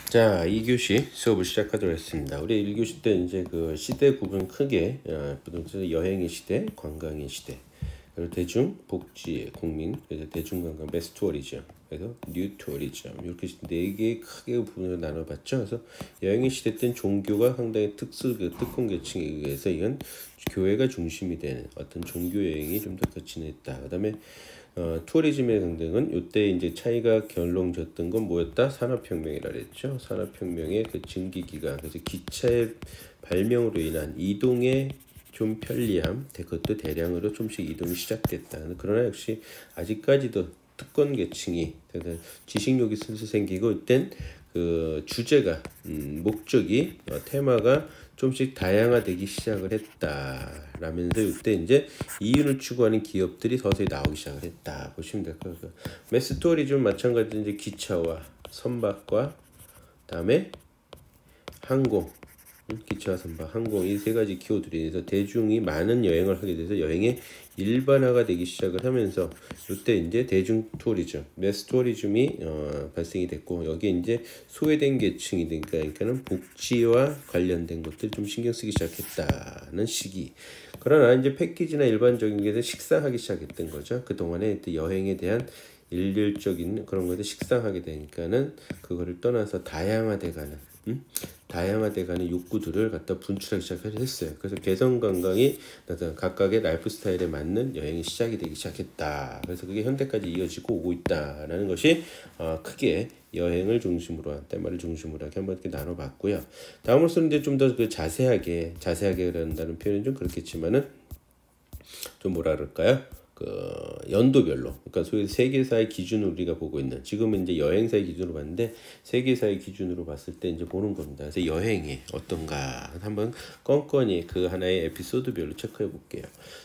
자, 2교시 수업을 시작하도록 했습니다. 우리 1교시 때 이제 그 시대 구분 크게 여행의 시대, 관광의 시대, 그리고 대중, 복지, 국민, 그래서 대중관광, 매스 투어리즘, 그래서 뉴 투어리즘 이렇게 네 개의 크게 부분을 나눠봤죠. 그래서 여행의 시대 때는 종교가 상당히 특권 계층에 의해서 이건 교회가 중심이 되는 어떤 종교 여행이 좀 더 진했다. 그다음에 투어리즘의 등등은 이때 이제 차이가 결론졌던 건 뭐였다? 산업혁명이라 그랬죠. 산업혁명의 그 증기 기간, 그래서 기차의 발명으로 인한 이동의 좀 편리함, 그것도 대량으로 좀씩 이동이 시작됐다. 그러나 역시 아직까지도 특권 계층이 지식욕이 슬슬 생기고 이땐 그 주제가 목적이 테마가 좀씩 다양화되기 시작을 했다라면서 이때 이제 이윤을 추구하는 기업들이 서서히 나오기 시작을 했다 보시면 될 거예요. 매스 투어리즘 마찬가지로 이제 기차와 선박과 다음에 항공, 기차와 선박, 항공 이 세 가지 키워드에 대해서 대중이 많은 여행을 하게 돼서 여행의 일반화가 되기 시작을 하면서 이때 이제 대중 투어리즘, 매스 투어리즘이 발생이 됐고 여기에 이제 소외된 계층이 되니까 그러니까는 복지와 관련된 것들 좀 신경 쓰기 시작했다는 시기. 그러나 이제 패키지나 일반적인 게 식상하기 시작했던 거죠. 그 동안에 여행에 대한 일률적인 그런 것들 식상하게 되니까는 그거를 떠나서 다양화돼가는 욕구들을 갖다 분출하기 시작했어요. 그래서 개성 관광이 각각의 라이프 스타일에 맞는 여행이 시작이 되기 시작했다. 그래서 그게 현대까지 이어지고 오고 있다라는 것이 크게 여행을 중심으로 한 테마를 중심으로 하게 한번 이렇게 나눠봤고요. 다음으로서는 이제 좀 더 그 자세하게 그런다는 표현은 좀 그렇겠지만은 좀 뭐라 그럴까요? 그 연도별로, 그러니까 소위 세계사의 기준으로 우리가 보고 있는, 지금은 이제 여행사의 기준으로 봤는데 세계사의 기준으로 봤을 때 이제 보는 겁니다. 그래서 여행이 어떤가 한번 껌껌이 그 하나의 에피소드별로 체크해 볼게요.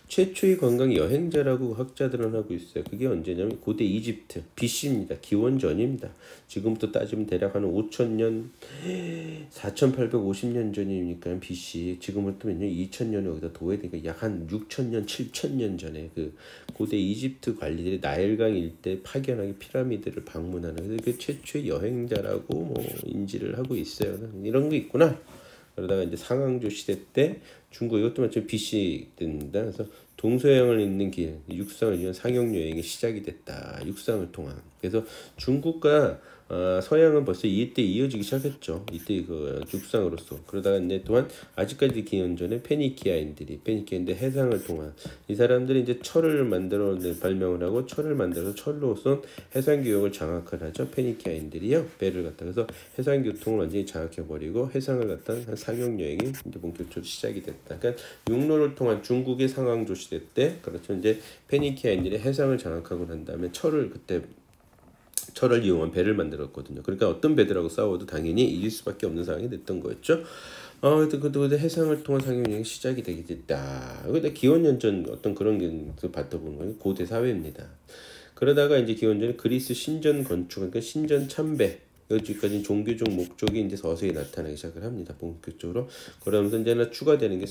최초의 관광 여행자라고 학자들은 하고 있어요. 그게 언제냐면 고대 이집트 BC입니다. 기원전입니다. 지금부터 따지면 대략 한 5,000년, 4,850년 전이니까 BC. 지금부터 몇 년? 2,000년에 여기다 둬야 되니까 약 한 6,000년, 7,000년 전에 그 고대 이집트 관리들이 나일강 일대 파견하게 피라미드를 방문하는, 그래서 그 최초의 여행자라고 뭐 인지를 하고 있어요. 이런 게 있구나. 그러다가 이제 상왕조 시대 때 중국, 이것도 마찬가지로 BC 때입니다. 그래서 동서양을 잇는 길, 육상을 이용 상용 여행이 시작이 됐다. 육상을 통한. 그래서 중국과 서양은 벌써 이때 이어지기 시작했죠. 이때 그 육상으로서. 그러다가 이제 또한 아직까지 기원전에 페니키아인들 해상을 통한, 이 사람들이 이제 철을 만들어 발명을 하고 철을 만들어서 철로선 해상 교역을 장악을 하죠. 페니키아인들이요. 배를 갖다 그래서 해상 교통을 완전히 장악해 버리고 해상을 갖다 한 상용 여행이 이제 본격적으로 시작이 됐다. 그러니까 육로를 통한 중국의 상왕조 시대 때, 그렇죠. 이제 페니키아인들이 해상을 장악하고 난 다음에 철을 이용한 배를 만들었거든요. 그러니까 어떤 배들하고 싸워도 당연히 이길 수밖에 없는 상황이 됐던 거였죠. 그때 해상을 통한 상용여행이 시작이 되게 됐다. 근데 기원전전 어떤 그런 게 받아보는 거예요. 고대 사회입니다. 그러다가 이제 기원전에 그리스 신전 건축, 그러니까 신전 참배, 여기까지 종교적 목적이 이제 서서히 나타나기 시작을 합니다. 본격적으로. 그러면서 이제 하나 추가되는 게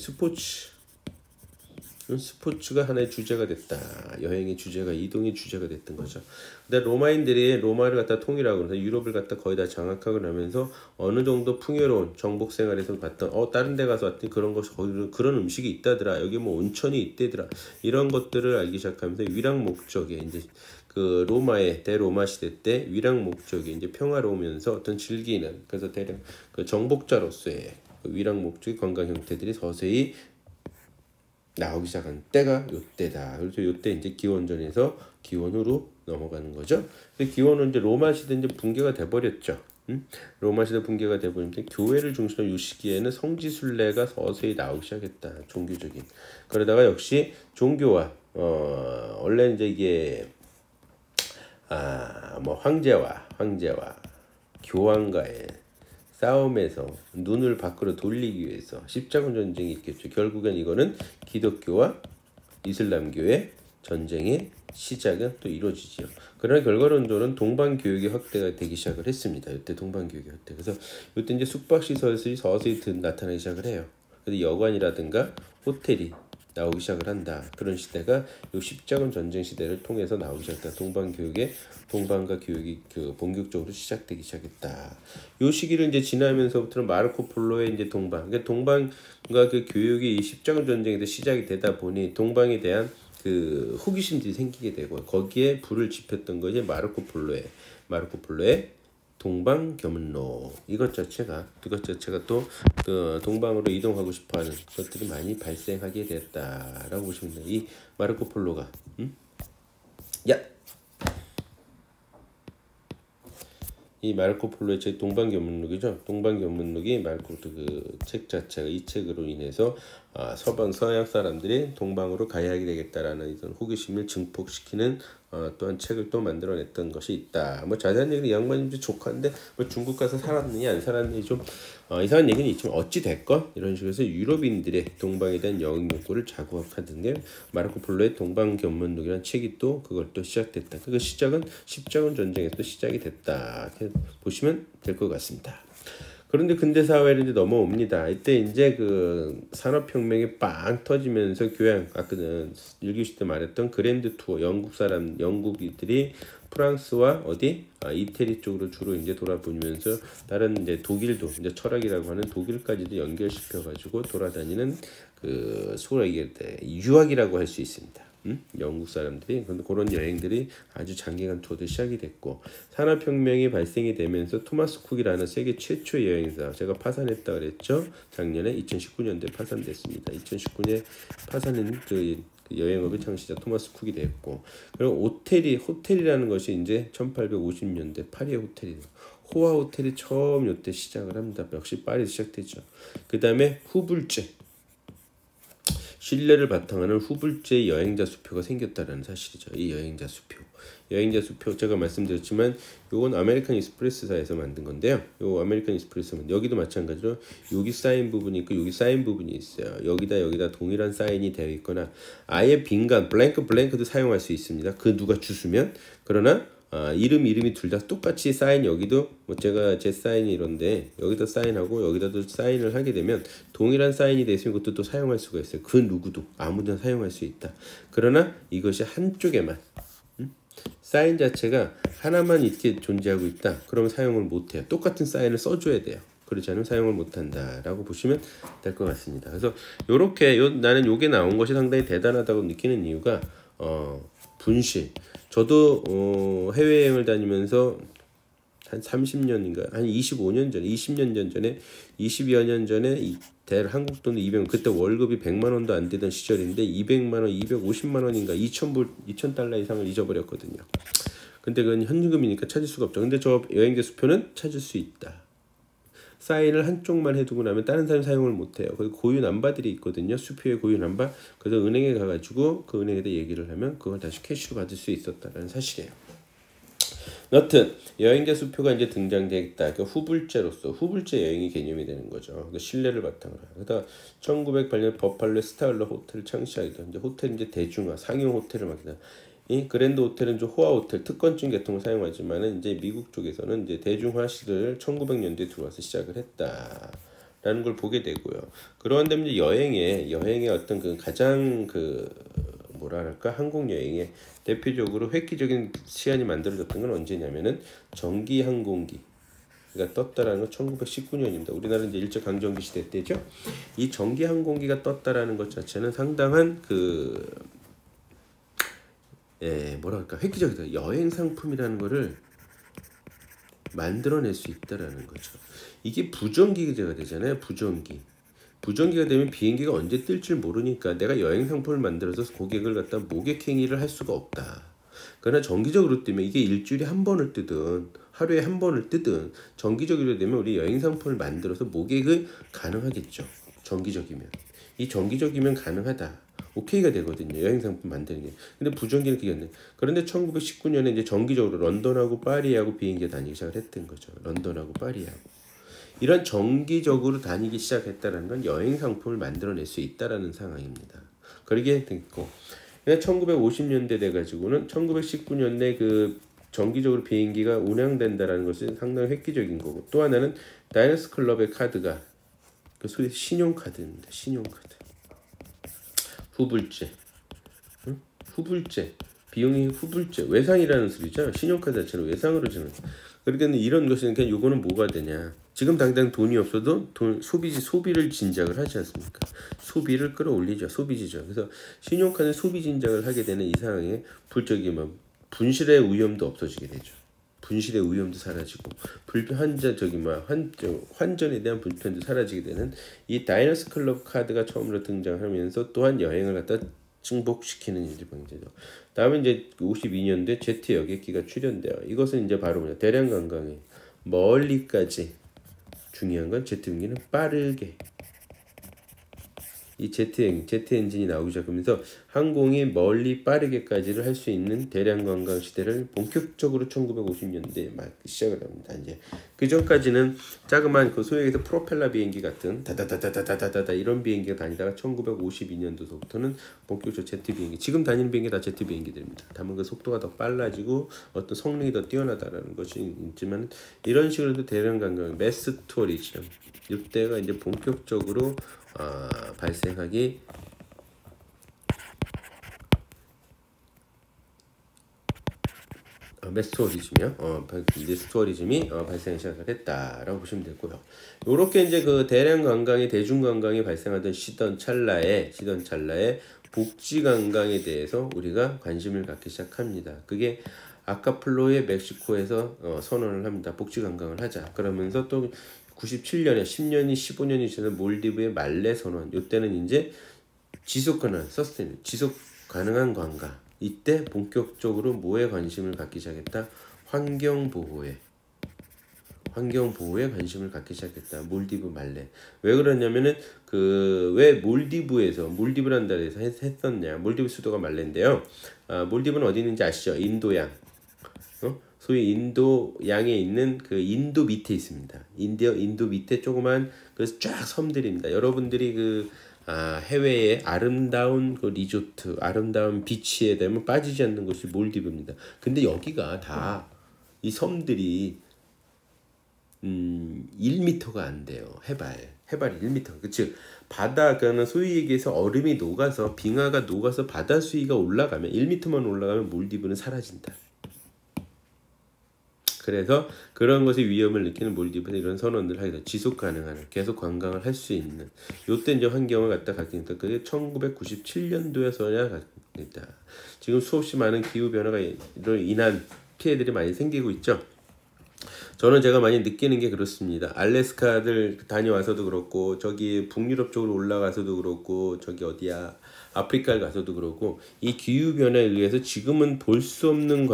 스포츠가 하나의 주제가 됐다. 여행의 주제가, 이동의 주제가 됐던 거죠. 근데 로마인들이 로마를 갖다 통일하고 그래서 유럽을 갖다 거의 다 장악하고 나면서 어느 정도 풍요로운 정복 생활에서 봤던 다른 데 가서 왔더니 그런 것이 그런 음식이 있다더라. 여기 뭐 온천이 있대더라. 이런 것들을 알기 시작하면서 위랑 목적에 이제 그 로마의 대로마 시대 때 위랑 목적이 이제 평화로우면서 어떤 즐기는, 그래서 대략 그 정복자로서의 그 위랑 목적의 관광 형태들이 서서히 나오기 시작한 때가 요때다. 그래서 요때 이제 기원전에서 기원후로 넘어가는 거죠. 기원은 이제 로마 시대 이제 붕괴가 돼버렸죠. 로마 시대 붕괴가 돼버리는데 교회를 중심으로 이 시기에는 성지 순례가 서서히 나오기 시작했다. 종교적인. 그러다가 역시 종교와 원래 이제 이게 뭐 황제와 교황과의 싸움에서 눈을 밖으로 돌리기 위해서 십자군 전쟁이 있겠죠. 결국엔 이거는 기독교와 이슬람교의 전쟁의 시작은 또 이루어지죠. 그러나 결과론적으로는 동방교육이 확대가 되기 시작을 했습니다. 이때 동방교육이 확대. 그래서 이때 이제 숙박시설이 서서히 나타나기 시작을 해요. 그래서 여관이라든가 호텔이 나오기 시작을 한다. 그런 시대가 요 십자군 전쟁 시대를 통해서 나오기 시작했다. 동방과 교육이 그 본격적으로 시작되기 시작했다. 요 시기를 이제 지나면서부터는 마르코 폴로의 이제 그러니까 동방과 그 교육이 이 십자군 전쟁에서 시작이 되다 보니 동방에 대한 그 호기심들이 생기게 되고 거기에 불을 지폈던 것이 마르코 폴로의 동방견로 이것 자체가 또 그 동방으로 이동하고 싶어하는 것들이 많이 발생하게 됐다라고 보시면 돼요. 이 마르코 폴로가 이 마르코 폴로의 제 동방견문록이죠. 동방견문록이 마르코 그 책 자체가 이 책으로 인해서 서양 사람들이 동방으로 가야 하게 되겠다라는 이런 호기심을 증폭시키는 또한 책을 또 만들어냈던 것이 있다. 뭐 자세한 얘기는 양반님 조카인데 뭐 중국 가서 살았느냐 안 살았느냐 좀 이상한 얘기는 있지만 어찌 됐건 이런 식으로 해서 유럽인들의 동방에 대한 여행 욕구를 자극하던 게 마르코 폴로의 동방견문록이라는 책이 또 그걸 또 시작됐다. 그 시작은 십자군 전쟁에서 시작이 됐다. 이렇게 보시면 될 것 같습니다. 그런데 근대 사회로 이제 넘어옵니다. 이때 이제 그 산업혁명이 빵 터지면서 교양, 아까는 1교시 때 말했던 그랜드 투어, 영국이들이 프랑스와 이태리 쪽으로 주로 이제 돌아보면서 다른 이제 독일도 이제 철학이라고 하는 독일까지도 연결시켜가지고 돌아다니는 그 소위 유학이라고 할 수 있습니다. 영국 사람들이 그런 여행들이 아주 장기간 투어도 시작이 됐고 산업혁명이 발생이 되면서 토마스 쿡이라는 세계 최초의 여행사 제가 파산했다 그랬죠. 작년에 2019년도에 파산됐습니다. 2019년에 파산은 그 여행업의 창시자 토마스 쿡이 됐고 그리고 호텔이라는 것이 이제 1850년대 파리의 호텔이에요. 호화 호텔이 처음 이때 시작을 합니다. 역시 파리에서 시작되죠. 그 다음에 후불제 신뢰를 바탕하는 후불제 여행자 수표가 생겼다는 사실이죠. 이 여행자 수표 제가 말씀드렸지만 요건 아메리칸 익스프레스사에서 만든 건데요. 요 아메리칸 익스프레스는 여기도 마찬가지로 여기 사인 부분이 있고 여기 사인 부분이 있어요. 여기다 동일한 사인이 되어 있거나 아예 빈간 블랭크도 사용할 수 있습니다. 그 누가 주수면 그러나 이름이 둘 다 똑같이 사인 여기도 뭐 제가 제 사인이 이런데 여기다 사인하고 여기다도 사인을 하게 되면 동일한 사인이 돼 있으면 이것도 또 사용할 수가 있어요. 그 누구도 아무나 사용할 수 있다. 그러나 이것이 한쪽에만 사인 자체가 하나만 이렇게 존재하고 있다. 그러면 사용을 못해요. 똑같은 사인을 써줘야 돼요. 그렇지 않으면 사용을 못한다라고 보시면 될 것 같습니다. 그래서 나는 요게 나온 것이 상당히 대단하다고 느끼는 이유가 분실. 저도 해외여행을 다니면서 한 30년인가 한 25년 전에 20여 년 전에 한국 돈 200원 그때 월급이 100만 원도 안 되던 시절인데 200만 원, 250만 원인가 2,000달러 이상을 잊어버렸거든요. 근데 그건 현금이니까 찾을 수가 없죠. 근데 저 여행자 수표는 찾을 수 있다. 사인을 한쪽만 해두고 나면 다른 사람 사용을 못해요. 그리고 고유 넘버들이 있거든요. 수표의 고유 넘버. 그래서 은행에 가가지고 그 은행에다 얘기를 하면 그걸 다시 캐시로 받을 수 있었다는 사실이에요. 여튼 여행자 수표가 이제 등장되겠다. 그 후불제 여행이 개념이 되는 거죠. 그 신뢰를 바탕으로. 그러다 1908년 버팔로 스타일러 호텔을 창시하게 돼. 이제 호텔 이제 대중화 상용 호텔을 막다. 이 그랜드 호텔은 좀 호화 호텔 특권증 계통을 사용하지만은 이제 미국 쪽에서는 이제 대중화 시를 1900년대에 들어와서 시작을 했다라는 걸 보게 되고요. 그러한 다음에 이제 여행의 어떤 그 가장 한국 여행의 대표적으로 획기적인 시안이 만들어졌던 건 언제냐면은 전기 항공기가 떴다라는 건 1919년입니다. 우리나라는 이제 일제강점기 시대 때죠. 이 전기 항공기가 떴다라는 것 자체는 상당한 획기적이다. 여행 상품이라는 거를 만들어낼 수 있다라는 거죠. 이게 부정기제가 되잖아요. 부정기가 되면 비행기가 언제 뜰 줄 모르니까 내가 여행 상품을 만들어서 고객을 갖다 모객행위를 할 수가 없다. 그러나 정기적으로 뜨면 이게 일주일에 한 번을 뜨든 하루에 한 번을 뜨든 정기적으로 되면 우리 여행 상품을 만들어서 모객을 가능하겠죠. 정기적이면 가능하다. 오케이가 되거든요. 여행 상품 만드는 게. 근데 부정기는 그게 없네. 그런데 1919년에 이제 정기적으로 런던하고 파리하고 비행기가 다니기 시작을 했던 거죠. 런던하고 파리하고. 이런 정기적으로 다니기 시작했다는 건 여행 상품을 만들어낼 수 있다라는 상황입니다. 그러게 됐고. 1950년대 돼가지고는 1919년에 그 정기적으로 비행기가 운항된다라는 것은 상당히 획기적인 거고 또 하나는 다이너스 클럽의 카드가 그 소위 신용카드입니다. 신용카드. 후불제, 후불제, 비용이 후불제, 외상이라는 소리죠. 신용카드 자체는 외상으로 주는. 그러니까 이런 것은 그냥 요거는 뭐가 되냐? 지금 당장 돈이 없어도 소비를 진작을 하지 않습니까? 소비를 끌어올리죠. 소비지죠. 그래서 신용카드 소비 진작을 하게 되는 이상하게 분실의 위험도 없어지게 되죠. 분실의 위험도 사라지고 환전에 대한 불편도 사라지게 되는 이 다이너스 클럽 카드가 처음으로 등장하면서 또한 여행을 갖다 증복시키는 이제 방제죠. 다음에 이제 52년도에 제트 여객기가 출현돼요. 이것은 이제 바로 뭐냐? 대량 관광에 멀리까지 중요한 건 제트 비행기는 빠르게 이 제트 엔진이 나오기 시작하면서 항공이 멀리 빠르게까지를 할 수 있는 대량 관광 시대를 본격적으로 1950년대에 막 시작을 합니다. 이제 그 전까지는 자그마한 그 소위 얘기해서 프로펠러 비행기 같은 다다다다다다다다 이런 비행기가 다니다가 1952년도서부터는 본격적으로 제트 비행기, 지금 다니는 비행기 다 제트 비행기들입니다. 다만 그 속도가 더 빨라지고 어떤 성능이 더 뛰어나다라는 것이 있지만 이런 식으로 대량 관광, 매스 투어리즘 이때가 이제 본격적으로 발생하기 매스투어리즘이요. 매스투어리즘이 발생 시작을 했다라고 보시면 되고요. 요렇게 이제 그 대량 관광이 대중 관광이 발생하던 시던 찰나에 복지 관광에 대해서 우리가 관심을 갖기 시작합니다. 그게 아카플로의 멕시코에서 선언을 합니다. 복지 관광을 하자. 그러면서 또 97년에 10년이 15년이 지난 몰디브의 말레 선언. 이때는 이제 지속 가능한 관광. 이때 본격적으로 뭐에 관심을 갖기 시작했다? 환경 보호에 관심을 갖기 시작했다. 몰디브 말레. 왜 그러냐면은 왜 몰디브라는 나라에서 했었냐? 몰디브 수도가 말레인데요. 몰디브는 어디 있는지 아시죠? 인도양. 소위 인도양에 있는 그 인도 밑에 있습니다. 인도 밑에 조그만 그 쫙 섬들입니다. 여러분들이 해외의 아름다운 그 리조트, 아름다운 비치에 대면 빠지지 않는 것이 몰디브입니다. 근데 여기가 다 이 섬들이 1m가 안 돼요. 해발이 1m. 즉 바다가는 소위 얘기해서 얼음이 녹아서 빙하가 녹아서 바다 수위가 올라가면 1m만 올라가면 몰디브는 사라진다. 그래서 그런 것의 위험을 느끼는 몰디브는 이런 선언을 하게 돼. 지속 가능한, 계속 관광을 할 수 있는. 요때 이제 환경을 갖게 된다. 그게 1997년도에서야 갖다. 지금 수없이 많은 기후 변화로 인한 피해들이 많이 생기고 있죠. 저는 제가 많이 느끼는 게 그렇습니다. 알래스카를 다녀와서도 그렇고, 저기 북유럽 쪽으로 올라가서도 그렇고, 저기 어디야 아프리카를 가서도 그렇고, 이 기후 변화에 의해서 지금은 볼 수 없는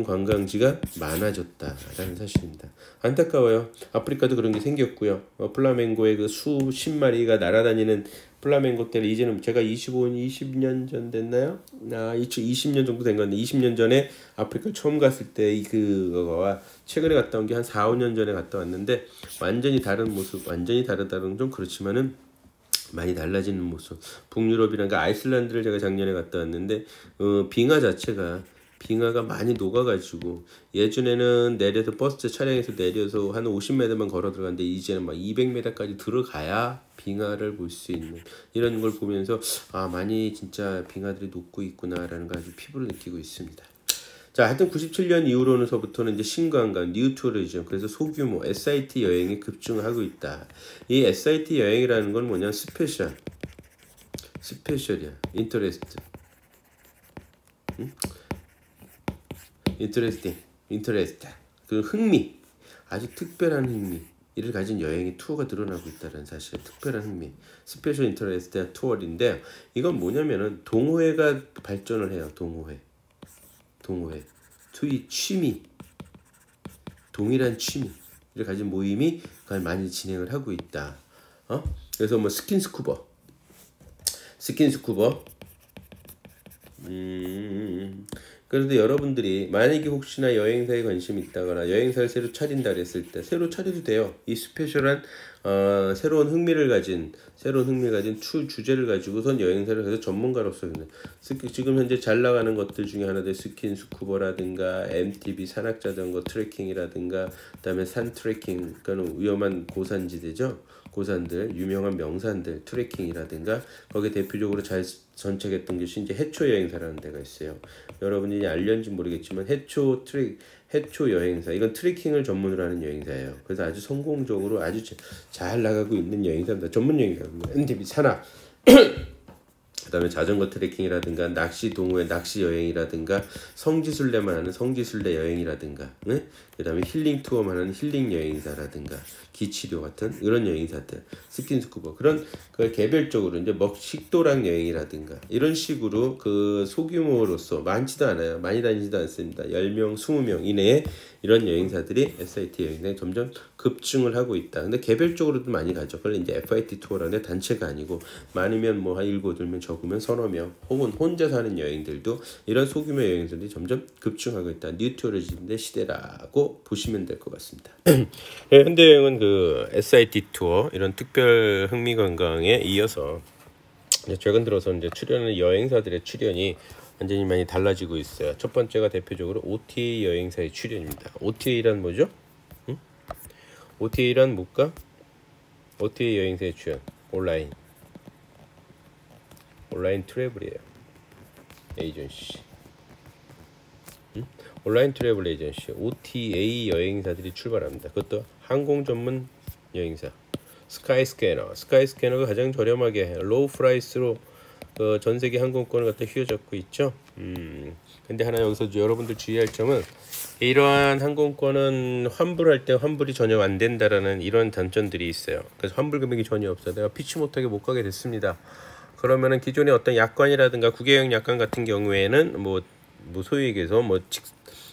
관광지가 많아졌다라는 사실입니다. 안타까워요. 아프리카도 그런 게 생겼고요. 플라멩고의 그 수십 마리가 날아다니는 플라멩고 떼를 이제는 제가 20년 전 됐나요? 20년 정도 된 건데 20년 전에 아프리카 처음 갔을 때 그거와 최근에 갔다 온 게 한 4, 5년 전에 갔다 왔는데 완전히 다른 모습, 완전히 다르다는 좀 그렇지만은 많이 달라지는 모습. 북유럽이란가 아이슬란드를 제가 작년에 갔다 왔는데 빙하가 많이 녹아가지고 예전에는 내려서 버스 차량에서 내려서 한 50m만 걸어 들어갔는데 이제는 막 200m까지 들어가야 빙하를 볼 수 있는 이런 걸 보면서 많이 진짜 빙하들이 녹고 있구나라는 걸 아주 피부로 느끼고 있습니다. 자, 하여튼 97년 이후로서부터는 이제 신관광, 뉴투리즘, 그래서 소규모 SIT 여행이 급증하고 있다. 이 SIT 여행이라는 건 뭐냐? 스페셜이야. 인터레스트. 인터레스트. 그 흥미, 아주 특별한 흥미를 가진 여행의 투어가 늘어나고 있다는 사실. 특별한 흥미, 스페셜 인터레스트 투어인데 이건 뭐냐면은 동호회가 발전을 해요. 동호회. 취미, 동일한 취미를 가진 모임이 많이 진행을 하고 있다. 그래서 뭐 스킨스쿠버. 그런데 여러분들이 만약에 혹시나 여행사에 관심이 있다거나 여행사를 새로 차린다 그랬을 때 새로 차려도 돼요. 이 스페셜한 새로운 흥미를 가진 주제를 가지고선 여행사를 해서 전문가로서 지금 현재 잘 나가는 것들 중에 하나도 스킨스쿠버라든가 MTB 산악자전거 트레킹이라든가 그다음에 산 트레킹, 그러니까 위험한 고산지대죠. 고산들, 유명한 명산들 트레킹이라든가 거기에 대표적으로 잘 전착했던 것이 이제 해초 여행사라는 데가 있어요. 여러분이 알렸는지 모르겠지만 해초 여행사, 이건 트레킹을 전문으로 하는 여행사예요. 그래서 아주 성공적으로 아주 잘 나가고 있는 여행사입니다. 전문 여행사입니다. MTB 산악 그다음에 자전거 트레킹이라든가 낚시 동호회 낚시 여행이라든가 성지순례만 하는 성지순례 여행이라든가 네? 그다음에 힐링 투어만 하는 힐링 여행사라든가 기치료 같은 이런 여행사들 스킨스쿠버 그런 그 개별적으로 이제 식도락 여행이라든가 이런 식으로 그 소규모로서 많지도 않아요. 많이 다니지도 않습니다. 10명, 20명 이내에 이런 여행사들이 SIT 여행사에 점점 급증을 하고 있다. 근데 개별적으로도 많이 가죠. 그걸 이제 FIT 투어라는 단체가 아니고 많으면 뭐 한 7, 8명 적으면 서너 명 혹은 혼자서 하는 여행들도 이런 소규모 여행사들이 점점 급증하고 있다. 뉴트러즘의 시대라고 보시면 될 것 같습니다. 현대 여행은 그 SIT 투어 이런 특별 흥미 관광에 이어서 최근 들어서 이제 출연하는 여행사들의 출연이 완전히 많이 달라지고 있어요. 첫 번째가 대표적으로 OTA 여행사의 출연입니다. OTA란 뭐죠? 응? OTA란 뭘까? OTA 여행사의 출연 온라인 트래블이에요. 에이전시 온라인 트래블 에이전시 OTA 여행사들이 출발합니다. 그것도 항공 전문 여행사 스카이스캐너가 가장 저렴하게 로우 프라이스로 전 세계 항공권을 갖다 휘어잡고 있죠. 근데 하나 여기서 여러분들 주의할 점은 이러한 항공권은 환불할 때 환불이 전혀 안 된다라는 이런 단점들이 있어요. 그래서 환불 금액이 전혀 없어요. 내가 피치 못하게 못 가게 됐습니다. 그러면은 기존의 어떤 약관이라든가 국외여행 약관 같은 경우에는 뭐 소위 얘기해서 뭐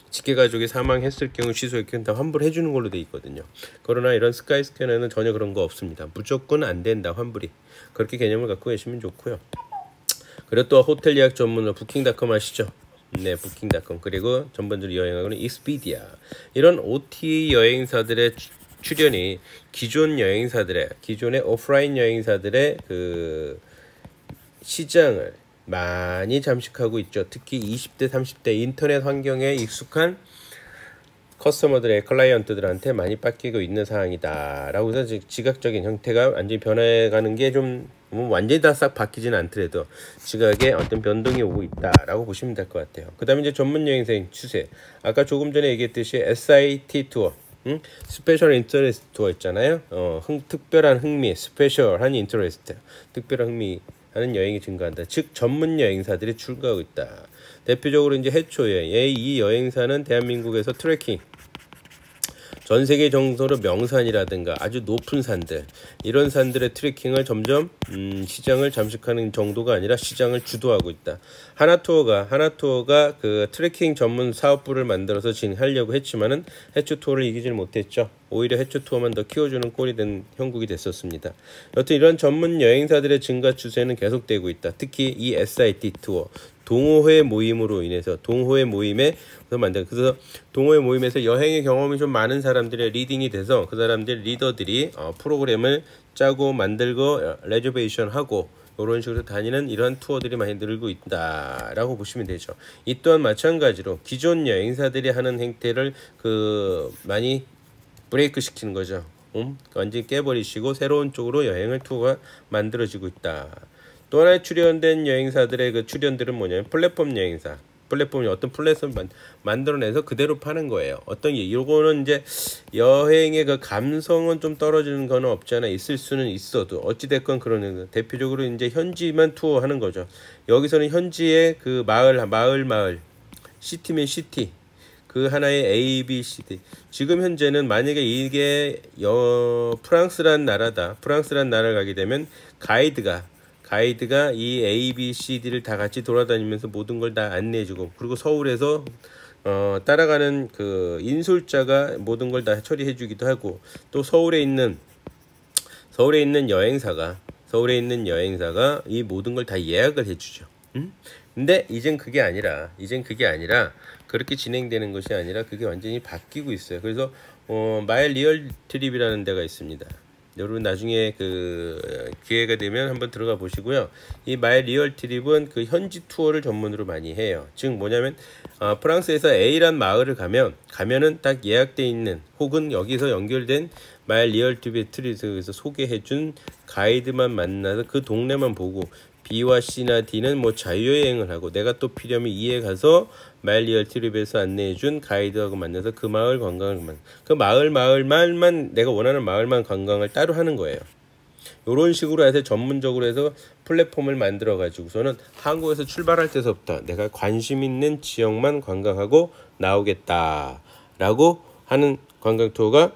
직계 가족이 사망했을 경우 취소했을 경우 다 환불해 주는 걸로 돼 있거든요. 그러나 이런 스카이스캐너는 전혀 그런 거 없습니다. 무조건 안 된다 환불이. 그렇게 개념을 갖고 계시면 좋고요. 그리고 또 호텔 예약 전문으로 부킹닷컴 아시죠? 네, 부킹닷컴 그리고 전반적으로 여행하고는 익스피디아 이런 OTA 여행사들의 출연이 기존의 오프라인 여행사들의 그 시장을 많이 잠식하고 있죠. 특히 20대 30대 인터넷 환경에 익숙한 커스터머들의 클라이언트들한테 많이 뺏기고 있는 상황이다 라고 해서 지각적인 형태가 완전히 변해가는 게 좀 완전히 다 싹 바뀌지는 않더라도 지각에 어떤 변동이 오고 있다 라고 보시면 될 것 같아요. 그 다음에 이제 전문 여행사의 추세, 아까 조금 전에 얘기했듯이 SIT 투어 스페셜 인터레스트 투어 있잖아요. 특별한 흥미, 스페셜한 인터레스트, 특별한 흥미 하는 여행이 증가한다. 즉 전문 여행사들이 출가하고 있다. 대표적으로 이제 해초 여행. 이 여행사는 대한민국에서 트레킹, 전 세계 정도로 명산이라든가 아주 높은 산들, 이런 산들의 트레킹을 점점 시장을 잠식하는 정도가 아니라 시장을 주도하고 있다. 하나투어가 그 트레킹 전문 사업부를 만들어서 진행하려고 했지만은 해초 투어를 이기질 못했죠. 오히려 해초 투어만 더 키워주는 꼴이 된 형국이 됐었습니다. 여튼 이런 전문 여행사들의 증가 추세는 계속되고 있다. 특히 이 SIT 투어 동호회 모임으로 인해서 동호회 모임에서 여행의 경험이 좀 많은 사람들의 리딩이 돼서 그 사람들 리더들이 프로그램을 짜고 만들고 레저베이션 하고 이런 식으로 다니는 이런 투어들이 많이 늘고 있다라고 보시면 되죠. 이 또한 마찬가지로 기존 여행사들이 하는 행태를 많이 브레이크 시키는 거죠. 완전히 깨버리시고 새로운 쪽으로 여행을 투어가 만들어지고 있다. 또 하나의 출연된 여행사들의 그 출연들은 뭐냐면 플랫폼 여행사. 플랫폼이 어떤 플랫폼을 만들어내서 그대로 파는 거예요. 요거는 이제 여행의 그 감성은 좀 떨어지는 건 없지 않아 있을 수는 있어도 어찌됐건 그러는 대표적으로 이제 현지만 투어하는 거죠. 여기서는 현지의 그 마을 시티면 시티 그 하나의 A, B, C, D. 지금 현재는 만약에 이게 프랑스란 나라를 가게 되면 가이드가 이 A, B, C, D를 다 같이 돌아다니면서 모든 걸 다 안내해주고, 그리고 서울에서 따라가는 그 인솔자가 모든 걸 다 처리해주기도 하고, 또 서울에 있는 여행사가 이 모든 걸 다 예약을 해주죠. 근데 이젠 그게 아니라 그렇게 진행되는 것이 아니라 그게 완전히 바뀌고 있어요. 그래서 마이 리얼 트립이라는 데가 있습니다. 여러분 나중에 그 기회가 되면 한번 들어가 보시고요. 이 마이 리얼 트립은 그 현지 투어를 전문으로 많이 해요. 즉 뭐냐면 프랑스에서 A란 마을을 가면은 딱 예약돼 있는 혹은 여기서 연결된 마일 리얼티비 트리에서 소개해준 가이드만 만나서 그 동네만 보고 B와 C나 D는 뭐 자유여행을 하고 내가 또 필요하면 E에 가서 마일 리얼티립에서 안내해준 가이드하고 만나서 그 마을 관광을 그 마을만 내가 원하는 마을만 관광을 따로 하는 거예요. 이런 식으로 해서 전문적으로 해서 플랫폼을 만들어 가지고서는 한국에서 출발할 때서부터 내가 관심 있는 지역만 관광하고 나오겠다라고 하는 관광 투어가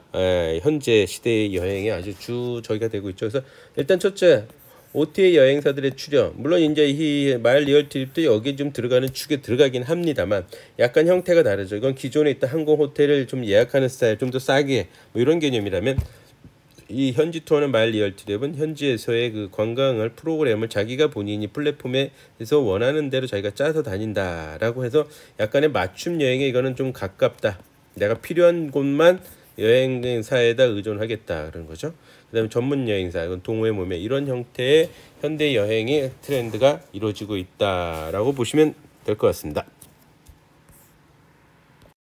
현재 시대의 여행의 아주 주저기가 되고 있죠. 그래서 일단 첫째, OTA 여행사들의 출연, 물론 이제 이 마일 리얼트립도 여기 좀 들어가는 축에 들어가긴 합니다만 약간 형태가 다르죠. 이건 기존에 있던 항공 호텔을 좀 예약하는 스타일, 좀 더 싸게 뭐 이런 개념이라면 이 현지 투어는 마일 리얼트랩은 현지에서의 그 관광을 프로그램을 자기가 본인이 플랫폼에서 원하는 대로 자기가 짜서 다닌다라고 해서 약간의 맞춤 여행에 이거는 좀 가깝다. 내가 필요한 곳만 여행사에다 의존하겠다 그런 거죠. 그다음에 전문 여행사, 이건 동호회 모매 이런 형태의 현대 여행의 트렌드가 이루어지고 있다라고 보시면 될 것 같습니다.